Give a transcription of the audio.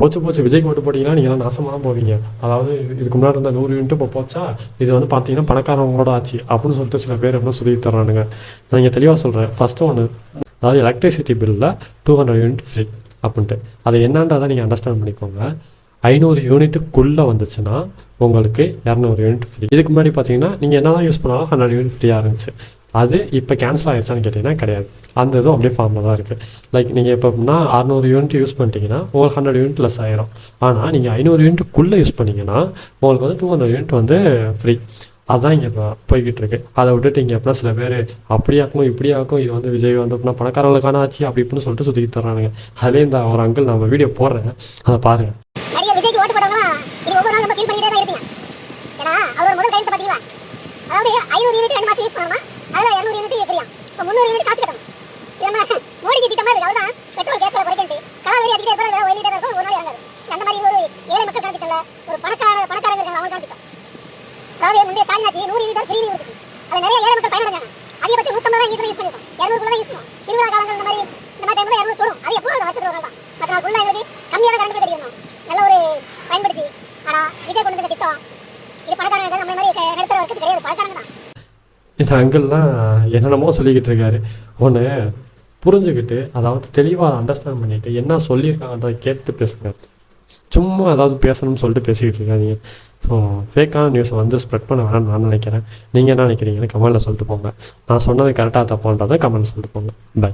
போச்சு போச்சு விஜய்க்கு ஓட்டு போட்டிங்கன்னா நீங்கள்லாம் நாசமாக போவீங்க. அதாவது இதுக்கு முன்னாடி இருந்த 100 யூனிட்டு இப்போ போச்சா, இது வந்து பார்த்தீங்கன்னா பணக்காரவங்களோட ஆச்சு அப்படின்னு சொல்லிட்டு சில பேர் என்ன சொல்லி தர்றானுங்க. நான் இங்கே தெளிவாக சொல்கிறேன். ஃபஸ்ட்டு ஒன்று, அதாவது எலக்ட்ரிசிட்டி பில்லில் 200 யூனிட் ஃப்ரீ அப்படின்ட்டு அதை என்னன்றதை நீங்கள் அண்டர்ஸ்டாண்ட் பண்ணிக்கோங்க. 500 யூனிட்டுக்குள்ளே வந்துச்சுன்னா உங்களுக்கு 200 யூனிட் ஃப்ரீ. இதுக்கு முன்னாடி பார்த்தீங்கன்னா நீங்கள் என்ன தான் யூஸ் பண்ணாலும் 100 யூனிட் ஃப்ரீயாக இருந்துச்சு. அது இப்போ கேன்சல் ஆகிடுச்சான்னு கேட்டிங்கன்னா கிடையாது. அந்த இதுவும் அப்படியே ஃபார்மில் தான் இருக்குது. லைக் நீங்கள் இப்போ எப்படின்னா 600 யூனிட் யூஸ் பண்ணிட்டீங்கன்னா உங்களுக்கு 100 யூனிட் லெஸ் ஆயிரும். ஆனால் நீங்கள் 500 யூனிட்டுக்குள்ளே யூஸ் பண்ணிங்கன்னா உங்களுக்கு வந்து 200 யூனிட் வந்து ஃப்ரீ. அதுதான் இங்கே இப்போ போய்கிட்டு இருக்கு. அதை விட்டுட்டு இங்கே எப்படின்னா சில பேர் அப்படியாக்கும் இப்படியாக்கும் இது வந்து விஜய் வந்து அப்படின்னா பணக்காரங்களுக்கான ஆச்சு அப்படி இப்படின்னு சொல்லிட்டு சுற்றிக்கிட்டு தர்றானுங்க. அதுலேயே இந்த ஒரு அங்கிள் நம்ம வீடியோ போடுறேன், அதை பாருங்கள். அதாவது 500 யூனிட் 2 மாசம் யூஸ் பண்ணணுமா, அதுல 200 யூனிட் ஃப்ரீயா. இப்போ 300 யூனிட் காசு கட்டணும். இது மோடிஜி திட்டமா இருக்கு. அதுதான் பெட்ரோல் கேஸ்ல குறைக்கிட்டு காலாவரி அதிகே போற ஓடிட்டே இருக்கும், ஒரு நாள் இறங்காது. அந்த மாதிரி ஒரு ஏழை மக்கள் கணக்கு இல்ல, ஒரு பணக்காரங்க இருக்காங்க அவங்க கணக்கு. அதாவது முந்தைய ஸ்டாலின் ஆட்சி 100 யூனிட் ஃப்ரீ கொடுத்துச்சு. அதுல நிறைய ஏழை மக்கள் பயனடைஞ்சாங்க. அதிகபட்சம் 150 தான் யூஸ் பண்ணிருக்கோம், 200 குள்ள தான் யூஸ் பண்ணுவோம். திருவிழா காலங்கள் இந்த மாதிரி டைம்ல 200 தொடும். அது எப்போ அந்த வருஷத்துல ஒரு நாள் தான். மற்ற நாள் ஃபுல்லா எங்களுக்கு கம்மியான கரண்ட் பில் தெரியும். நல்ல ஒரு பயன்படுத்தி. ஆனா விஜய் கொண்டு வந்த திட்டம் இது பணக்காரங்க நம்ம மாதிரி நடுத்தர வர்க்கத்துக்கு கிடையாது, பணக்காரங்க தான். இந்த அங்கிள்லாம் என்னென்னமோ சொல்லிக்கிட்டு இருக்காரு. ஒன்று புரிஞ்சுக்கிட்டு அதாவது தெளிவாக அண்டர்ஸ்டாண்ட் பண்ணிவிட்டு என்ன சொல்லியிருக்காங்கன்றதை கேட்டு பேசுங்க. சும்மா ஏதாவது பேசணும்னு சொல்லிட்டு பேசிக்கிட்டு இருக்காதீங்க. ஸோ ஃபேக்கான நியூஸை வந்து ஸ்ப்ரெட் பண்ண வேணாம்னு நான் நினைக்கிறேன். நீங்கள் என்ன நினைக்கிறீங்கன்னு கமெண்ட்டில் சொல்லிட்டு போங்க. நான் சொன்னது கரெக்டாக தப்பான்றதை கமெண்ட்டில் சொல்லிட்டு போங்க. பை.